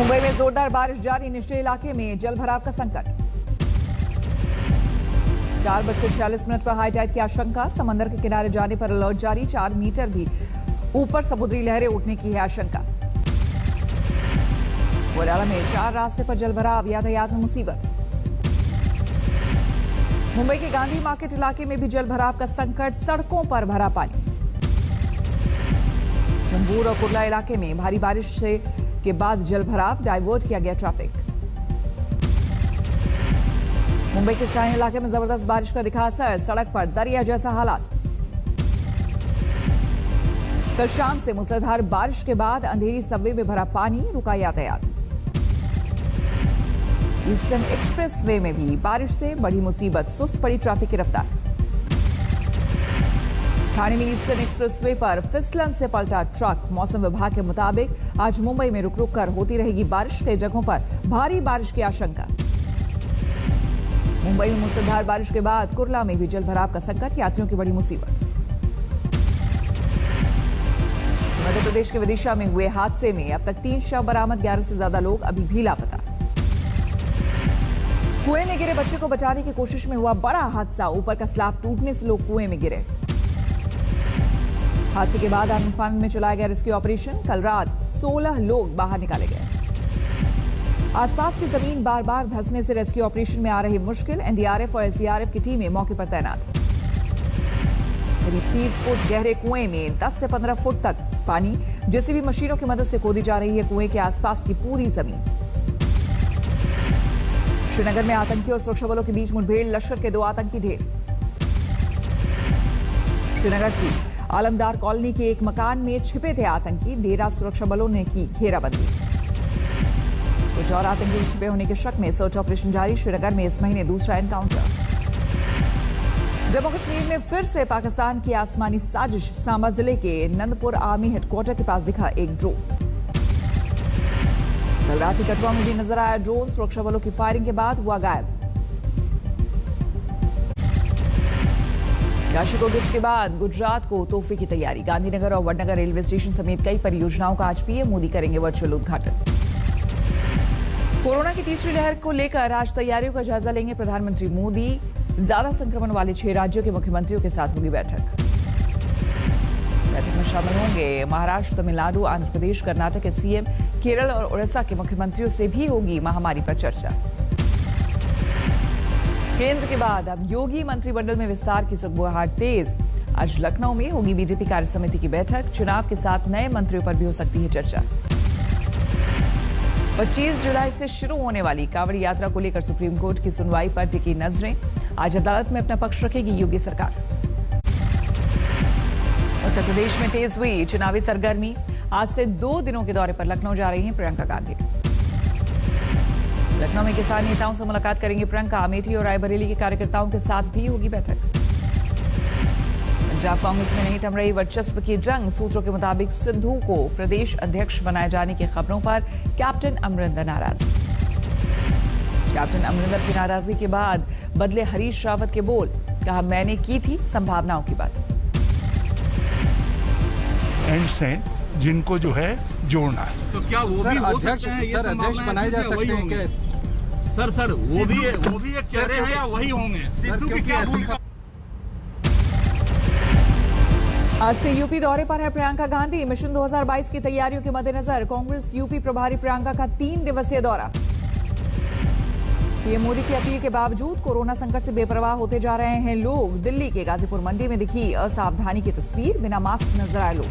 मुंबई में जोरदार बारिश जारी, निचले इलाके में जलभराव का संकट। 4:46 पर हाई टाइड की आशंका, समंदर के किनारे जाने पर अलर्ट जारी, 4 मीटर भी ऊपर समुद्री लहरें उठने की है आशंका। कोलाला में 4 रास्ते पर जलभराव, यातायात में मुसीबत। मुंबई के गांधी मार्केट इलाके में भी जलभराव का संकट, सड़कों पर भरा पानी। चंबूर और कुर्ला इलाके में भारी बारिश के बाद जलभराव, डाइवर्ट किया गया ट्रैफिक। मुंबई के साइन इलाके में जबरदस्त बारिश का दिखा असर, सड़क पर दरिया जैसा हालात। कल शाम से मूसलाधार बारिश के बाद अंधेरी सबवे में भरा पानी, रुका यातायात। ईस्टर्न एक्सप्रेसवे में भी बारिश से बढ़ी मुसीबत, सुस्त पड़ी ट्रैफिक की रफ्तार। ठाणे में ईस्टर्न एक्सप्रेसवे पर फिसलन से पलटा ट्रक, मौसम विभाग के मुताबिक आज मुंबई में रुक रुक कर होती रहेगी बारिश, कई जगहों पर भारी बारिश की आशंका। मुंबई में मूसलाधार बारिश के बाद कुर्ला में भी जलभराव का संकट, यात्रियों की बड़ी मुसीबत। मध्य प्रदेश के विदिशा में हुए हादसे में अब तक 3 शव बरामद, 11 से ज्यादा लोग अभी भी लापता। कुएं में गिरे बच्चे को बचाने की कोशिश में हुआ बड़ा हादसा, ऊपर का स्लैब टूटने से लोग कुएं में गिरे। हादसे के बाद आनंदफान में चलाया गया रेस्क्यू ऑपरेशन, कल रात 16 लोग बाहर निकाले गए। आसपास की जमीन बार बार धंसने से रेस्क्यू ऑपरेशन में आ रही मुश्किल, एनडीआरएफ और एसडीआरएफ की टीमें मौके पर तैनात। करीब 30 फुट गहरे कुएं में 10 से 15 फुट तक पानी, जेसीबी मशीनों की मदद से खोदी जा रही है कुएं के आसपास की पूरी जमीन। श्रीनगर में आतंकी और सुरक्षा बलों के बीच मुठभेड़, लश्कर के 2 आतंकी ढेर। श्रीनगर की आलमदार कॉलोनी के एक मकान में छिपे थे आतंकी, देर रात सुरक्षा बलों ने की घेराबंदी। कुछ और आतंकी छिपे होने के शक में सर्च ऑपरेशन जारी, श्रीनगर में इस महीने दूसरा एनकाउंटर। जम्मू कश्मीर में फिर से पाकिस्तान की आसमानी साजिश, सांबा जिले के नंदपुर आर्मी हेडक्वार्टर के पास दिखा एक ड्रोन। कल रात ही कठुआ में भी नजर आया ड्रोन, सुरक्षा बलों की फायरिंग के बाद हुआ गायब। काशी को गिफ्ट के बाद गुजरात को तोहफे की तैयारी, गांधीनगर और वडनगर रेलवे स्टेशन समेत कई परियोजनाओं का आज पीएम मोदी करेंगे वर्चुअल उद्घाटन। कोरोना की तीसरी लहर को लेकर आज तैयारियों का जायजा लेंगे प्रधानमंत्री मोदी, ज्यादा संक्रमण वाले 6 राज्यों के मुख्यमंत्रियों के साथ होगी बैठक। बैठक में शामिल होंगे महाराष्ट्र, तमिलनाडु, आंध्र प्रदेश, कर्नाटक के सीएम, केरल और उड़ीसा के मुख्यमंत्रियों से भी होगी महामारी पर चर्चा। केंद्र के बाद अब योगी मंत्रिमंडल में विस्तार की सुगबुगाहट तेज, आज लखनऊ में होगी बीजेपी कार्य समिति की बैठक, चुनाव के साथ नए मंत्रियों पर भी हो सकती है चर्चा। 25 जुलाई से शुरू होने वाली कांवड़ यात्रा को लेकर सुप्रीम कोर्ट की सुनवाई पर टिकी नजरें, आज अदालत में अपना पक्ष रखेगी योगी सरकार। उत्तर प्रदेश में तेज हुई चुनावी सरगर्मी, आज से 2 दिनों के दौरे पर लखनऊ जा रही हैं प्रियंका गांधी। लखनऊ में किसान नेताओं से मुलाकात करेंगे प्रियंका, अमेठी और रायबरेली के कार्यकर्ताओं के साथ भी होगी बैठक। पंजाब कांग्रेस में नहीं थम रही वर्चस्व की जंग, सूत्रों के मुताबिक सिद्धू को प्रदेश अध्यक्ष बनाए जाने की खबरों पर कैप्टन अमरिंदर नाराज। कैप्टन अमरिंदर की नाराजगी के बाद बदले हरीश रावत के बोल, कहा मैंने की थी संभावनाओं की बात। एंड्स हैं जिनको जो है जोड़ना है। तो क्या वो भी अध्यक्ष बनाए जा सकते हैं क्या? सर वो भी एक चेहरे हैं या वही होंगे? सिद्धू की क्या भूमिका? आज से यूपी दौरे पर है प्रियंका गांधी, मिशन 2022 की तैयारियों के मद्देनजर कांग्रेस यूपी प्रभारी प्रियंका का 3 दिवसीय दौरा। पीएम मोदी की अपील के बावजूद कोरोना संकट से बेपरवाह होते जा रहे हैं लोग, दिल्ली के गाजीपुर मंडी में दिखी असावधानी की तस्वीर, बिना मास्क नजर आए लोग।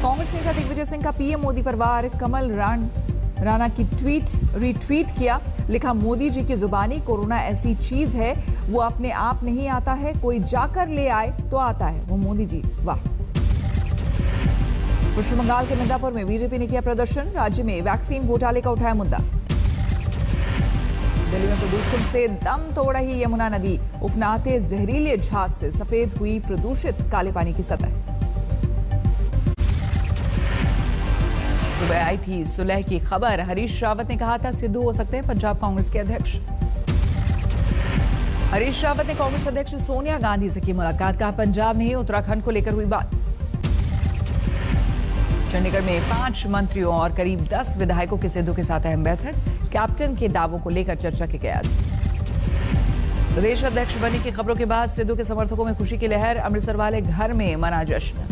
कांग्रेस नेता दिग्विजय सिंह का पीएम मोदी पर वार, कमल राणा की ट्वीट रीट्वीट किया, लिखा मोदी जी की जुबानी, कोरोना ऐसी चीज है वो अपने आप नहीं आता है, कोई जाकर ले आए तो आता है वो मोदी जी, वाह। पश्चिम बंगाल के मिदनापुर में बीजेपी ने किया प्रदर्शन, राज्य में वैक्सीन घोटाले का उठाया मुद्दा। दिल्ली में प्रदूषण से दम तोड़ रही यमुना नदी, उफनाते जहरीले झाग से सफेद हुई प्रदूषित काले पानी की सतह। सुबह आई थी सुलह की खबर, हरीश रावत ने कहा था सिद्धू हो सकते हैं पंजाब कांग्रेस के अध्यक्ष। हरीश रावत ने कांग्रेस अध्यक्ष सोनिया गांधी से की मुलाकात, कहा पंजाब नहीं उत्तराखंड को लेकर हुई बात। चंडीगढ़ में 5 मंत्रियों और करीब 10 विधायकों की सिद्धू के साथ अहम बैठक। कैप्टन के दावों को लेकर चर्चा के कयास। प्रदेश अध्यक्ष बनने की खबरों के बाद सिद्धू के समर्थकों में खुशी की लहर। अमृतसर वाले घर में मना जश्न।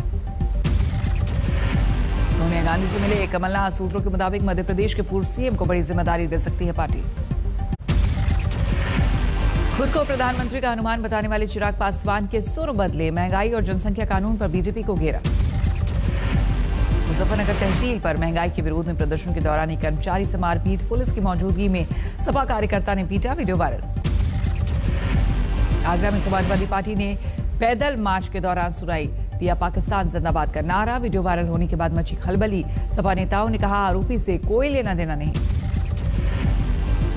सोनिया गांधी से मिले कमलनाथ। सूत्रों के मुताबिक मध्य प्रदेश के पूर्व सीएम को बड़ी जिम्मेदारी दे सकती है पार्टी। खुद को प्रधानमंत्री का अनुमान बताने वाले चिराग पासवान के सुर बदले। महंगाई और जनसंख्या कानून पर बीजेपी को घेरा। मुजफ्फरनगर तहसील पर महंगाई के विरोध में प्रदर्शन के दौरान एक कर्मचारी से मारपीट। पुलिस की मौजूदगी में सपा कार्यकर्ता ने पीटा। Video viral. आगरा में समाजवादी पार्टी ने पैदल मार्च के दौरान सुनाई दिया पाकिस्तान जिंदाबाद का नारा। वीडियो वायरल होने के बाद मची खलबली। सपा नेताओं ने कहा आरोपी से कोई लेना देना नहीं।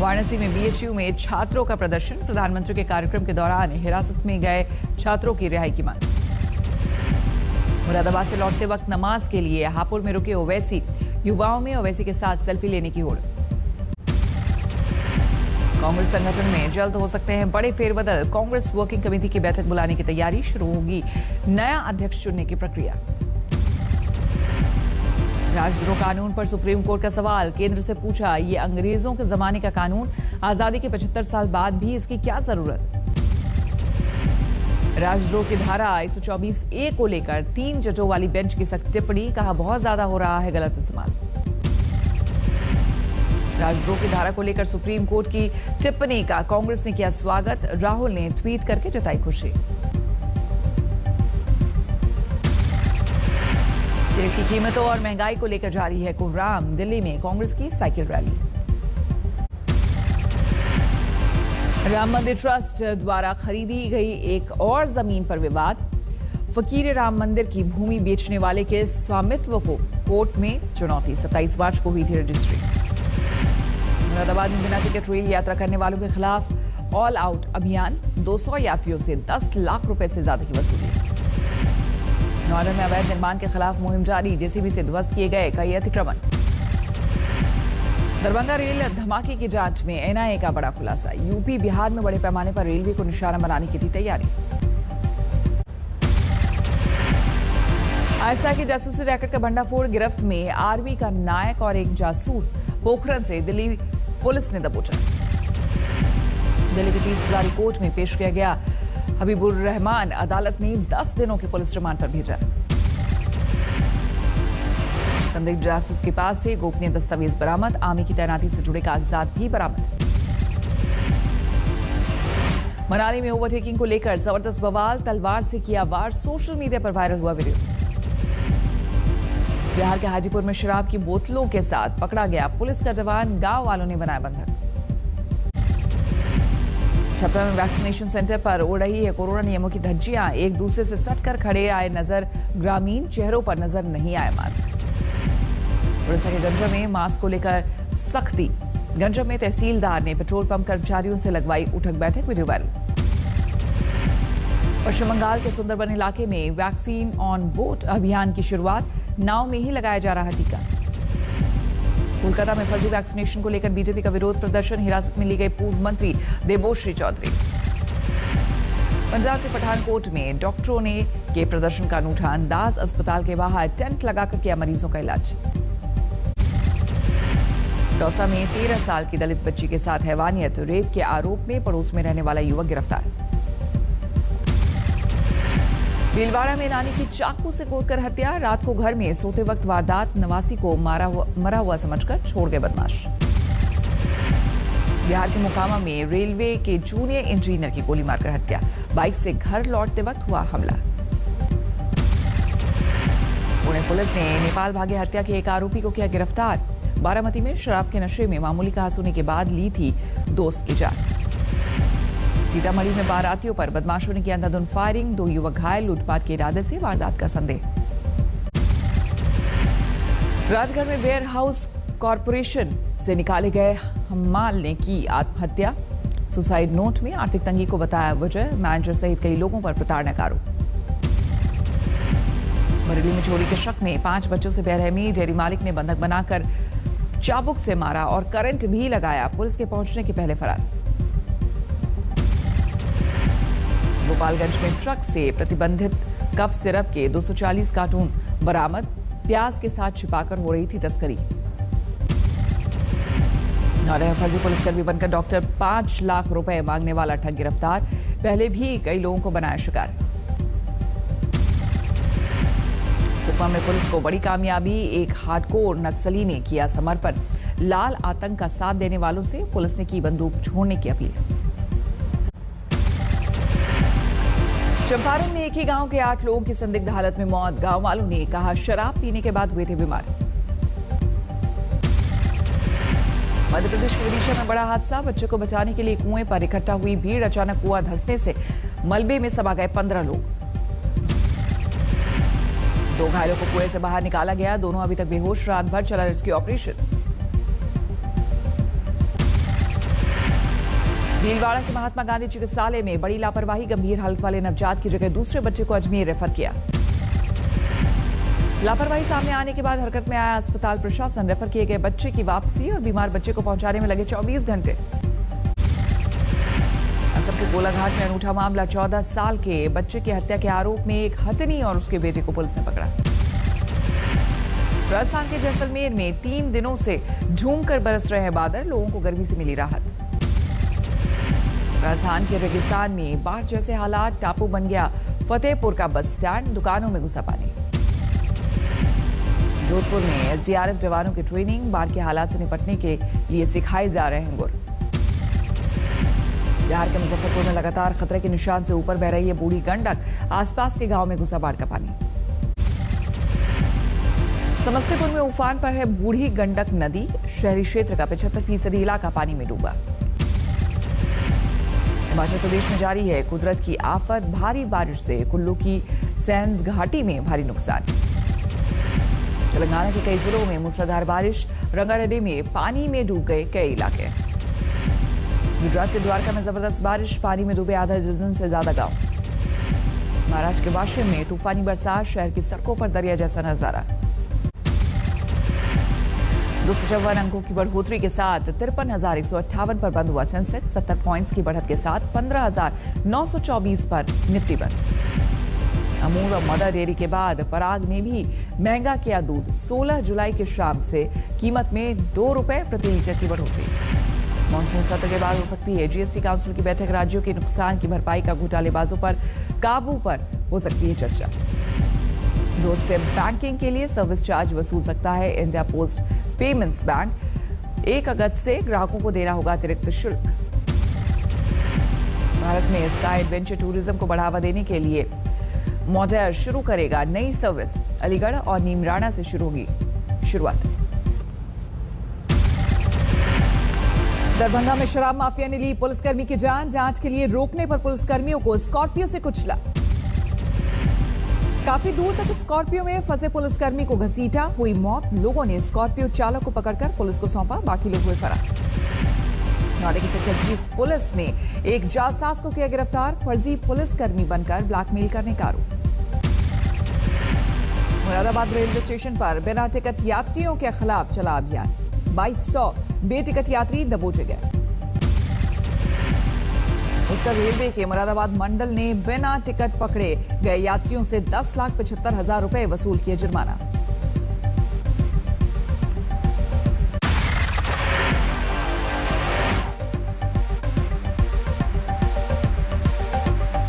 वाराणसी में बीएचयू में छात्रों का प्रदर्शन। प्रधानमंत्री के कार्यक्रम के दौरान हिरासत में गए छात्रों की रिहाई की मांग। मुरादाबाद से लौटते वक्त नमाज के लिए हापुड़ में रुके ओवैसी। युवाओं में ओवैसी के साथ सेल्फी लेने की होड़। कांग्रेस संगठन में जल्द हो सकते हैं बड़े फेरबदल। कांग्रेस वर्किंग कमेटी की बैठक बुलाने की तैयारी। शुरू होगी नया अध्यक्ष चुनने की प्रक्रिया। राजद्रोह कानून पर सुप्रीम कोर्ट का सवाल। केंद्र से पूछा ये अंग्रेजों के जमाने का कानून, आजादी के 75 साल बाद भी इसकी क्या जरूरत। राजद्रोह की धारा 124A को लेकर 3 जजों वाली बेंच की सख्त टिप्पणी। कहा बहुत ज्यादा हो रहा है गलत इस्तेमाल। राजद्रोह की धारा को लेकर सुप्रीम कोर्ट की टिप्पणी का कांग्रेस ने किया स्वागत। राहुल ने ट्वीट करके जताई खुशी। तेल की कीमतों और महंगाई को लेकर जारी है कोहराम। दिल्ली में कांग्रेस की साइकिल रैली। राम मंदिर ट्रस्ट द्वारा खरीदी गई एक और जमीन पर विवाद। फकीर राम मंदिर की भूमि बेचने वाले के स्वामित्व को कोर्ट में चुनौती। 27 मार्च को हुई थी रजिस्ट्री। मुरादाबाद में बिना टिकट रेल यात्रा करने वालों के खिलाफ ऑल आउट अभियान। 200 यात्रियों से 10 लाख रुपए से ज्यादा की वसूली। नोएडा में अवैध निर्माण के खिलाफ मुहिम जारी। जेसीबी से ध्वस्त किए गए कई अतिक्रमण। दरभंगा रेल धमाके की जांच में एनआईए का बड़ा खुलासा। यूपी बिहार में बड़े पैमाने पर रेलवे को निशाना बनाने की थी तैयारी। आईएसआई की जासूसी रैकेट का भंडाफोड़। गिरफ्त में आर्मी का नायक और एक जासूस। पोखरण से दिल्ली पुलिस ने दबोचा। दिल्ली की 30 हजारी कोर्ट में पेश किया गया हबीबुर रहमान। अदालत ने 10 दिनों के पुलिस रिमांड पर भेजा। संदिग्ध जासूस के पास से गोपनीय दस्तावेज बरामद। आर्मी की तैनाती से जुड़े कागजात भी बरामद। मनाली में ओवरटेकिंग को लेकर जबरदस्त बवाल। तलवार से किया वार। सोशल मीडिया पर वायरल हुआ वीडियो। बिहार के हाजीपुर में शराब की बोतलों के साथ पकड़ा गया पुलिस का जवान। गांव वालों ने बनाया बंधक। छपरा में वैक्सीनेशन सेंटर पर उड़ रही है कोरोना नियमों की धज्जियां। एक दूसरे से सटकर खड़े आए नजर ग्रामीण। चेहरों पर नजर नहीं आया मास्क। उड़ीसा के गंजम में मास्क को लेकर सख्ती। गंजम में तहसीलदार ने पेट्रोल पंप कर्मचारियों से लगवाई उठक बैठक। Video viral. पश्चिम बंगाल के सुंदरबन इलाके में वैक्सीन ऑन बोट अभियान की शुरुआत। नाव में ही लगाया जा रहा टीका। कोलकाता में फर्जी वैक्सीनेशन को लेकर बीजेपी का विरोध प्रदर्शन। हिरासत में ली गई पूर्व मंत्री देबोश्री चौधरी। पंजाब के पठानकोट में डॉक्टरों ने के प्रदर्शन का अनूठा अंदाज। अस्पताल के बाहर टेंट लगाकर किया मरीजों का इलाज। दौसा में 13 साल की दलित बच्ची के साथ हैवानियत। रेप के आरोप में पड़ोस में रहने वाला युवक गिरफ्तार। भीलवाड़ा में नानी की चाकू से गोदकर हत्या। रात को घर में सोते वक्त वारदात। नवासी को मरा हुआ समझकर छोड़ गए बदमाश। बिहार के मोकामा में रेलवे के जूनियर इंजीनियर की गोली मारकर हत्या। बाइक से घर लौटते वक्त हुआ हमला। पुणे पुलिस ने नेपाल भागे हत्या के एक आरोपी को किया गिरफ्तार। बारामती में शराब के नशे में मामूली कहास होने के बाद ली थी दोस्त की जान। सीतामढ़ी में बारातियों पर बदमाशों ने किया अंधाधुंध फायरिंग। 2 युवक घायल। लूटपाट के इरादे से वारदात का संदेह। राजगढ़ में वेयर हाउस कॉरपोरेशन से निकाले गए हम्माल ने की आत्महत्या। सुसाइड नोट में आर्थिक तंगी को बताया वजह। मैनेजर सहित कई लोगों पर प्रताड़ना का आरोप। बरेली में चोरी के शक में 5 बच्चों से बेरहमी। डेयरी मालिक ने बंधक बनाकर चाबुक से मारा और करंट भी लगाया। पुलिस के पहुंचने के पहले फरार। गोपालगंज में ट्रक से प्रतिबंधित कफ सिरप के 240 कार्टून बरामद। प्याज के साथ छिपाकर हो रही थी तस्करी। नौरे में फर्जी पुलिसकर्मी बनकर डॉक्टर 5 लाख रुपए मांगने वाला ठग गिरफ्तार। पहले भी कई लोगों को बनाया शिकार। सुकमा में पुलिस को बड़ी कामयाबी, एक हार्डकोर नक्सली ने किया समर्पण। लाल आतंक का साथ देने वालों से पुलिस ने की बंदूक छोड़ने की अपील। चंपारण में एक ही गांव के 8 लोगों की संदिग्ध हालत में मौत। गांव वालों ने कहा शराब पीने के बाद हुए थे बीमार। मध्य प्रदेश के विदिशा में बड़ा हादसा। बच्चे को बचाने के लिए कुएं पर इकट्ठा हुई भीड़। अचानक कुआं धंसने से मलबे में समा गए 15 लोग। 2 घायलों को कुएं से बाहर निकाला गया। दोनों अभी तक बेहोश। रात भर चला रेस्क्यू ऑपरेशन। भीलवाड़ा के महात्मा गांधी चिकित्सालय में बड़ी लापरवाही। गंभीर हालत वाले नवजात की जगह दूसरे बच्चे को अजमेर रेफर किया। लापरवाही सामने आने के बाद हरकत में आया अस्पताल प्रशासन। रेफर किए गए बच्चे की वापसी और बीमार बच्चे को पहुंचाने में लगे 24 घंटे। असम के गोलाघाट में अनूठा मामला। 14 साल के बच्चे की हत्या के आरोप में एक हथिनी और उसके बेटे को पुलिस ने पकड़ा। राजस्थान के जैसलमेर में 3 दिनों से झूमकर बरस रहे हैं बादल। लोगों को गर्मी से मिली राहत। राजस्थान के रेगिस्तान में बाढ़ जैसे हालात। टापू बन गया फतेहपुर का बस स्टैंड। दुकानों में घुसा पानी। जोधपुर में एसडीआरएफ जवानों की ट्रेनिंग। बाढ़ के हालात से निपटने के लिए सिखाए जा रहे हैं गुर। बिहार के मुजफ्फरपुर में लगातार खतरे के निशान से ऊपर बह रही है बूढ़ी गंडक। आसपास के गांव में घुसा बाढ़ का पानी। समस्तीपुर में उफान पर है बूढ़ी गंडक नदी। शहरी क्षेत्र का 75% इलाका पानी में डूबा। हिमाचल प्रदेश में जारी है कुदरत की आफत। भारी बारिश से कुल्लू की सैंज घाटी में भारी नुकसान। तेलंगाना के कई जिलों में मूसलाधार बारिश। रंगारेड्डी में पानी में डूब गए कई इलाके। गुजरात के द्वारका में जबरदस्त बारिश। पानी में डूबे आधा दर्जन से ज्यादा गांव। महाराष्ट्र के वाशिम में तूफानी बरसात। शहर की सड़कों पर दरिया जैसा नजारा। 254 अंकों की बढ़ोतरी के साथ 53,158 पर बंद हुआ सेंसेक्स। 70 पॉइंट्स की बढ़त के साथ 15,924 पर निफ्टी बंद। अमूल और मदर डेयरी के बाद पराग ने भी महंगा किया दूध। 16 जुलाई की शाम से कीमत में 2 रुपए प्रति लीटर की बढ़ोतरी। मानसून सत्र के बाद हो सकती है जीएसटी काउंसिल की बैठक। राज्यों के नुकसान की भरपाई का घोटालेबाजों पर काबू पर हो सकती है चर्चा। 2 स्टेप बैंकिंग के लिए सर्विस चार्ज वसूल सकता है इंडिया पोस्ट पेमेंट्स बैंक। 1 अगस्त से ग्राहकों को देना होगा अतिरिक्त शुल्क। भारत में स्काई एडवेंचर टूरिज्म को बढ़ावा देने के लिए मॉडेल शुरू करेगा नई सर्विस। अलीगढ़ और नीमराना से शुरू होगी शुरुआत। दरभंगा में शराब माफिया ने ली पुलिसकर्मी की जान। जांच के लिए रोकने पर पुलिसकर्मियों को स्कॉर्पियो से कुचला। काफी दूर तक स्कॉर्पियो में फंसे पुलिसकर्मी को घसीटा। हुई मौत। लोगों ने स्कॉर्पियो चालक को पकड़कर पुलिस को सौंपा। बाकी लोग हुए फरार। नौरे की सेक्टर 20 पुलिस ने एक जासूस को किया गिरफ्तार। फर्जी पुलिसकर्मी बनकर ब्लैकमेल करने का आरोप। मुरादाबाद रेलवे स्टेशन पर बिना टिकट यात्रियों के खिलाफ चला अभियान। 2200 बेटिकट यात्री दबोचे गए। उत्तर रेलवे के मुरादाबाद मंडल ने बिना टिकट पकड़े गए यात्रियों से 10,75,000 रुपए वसूल किए जुर्माना।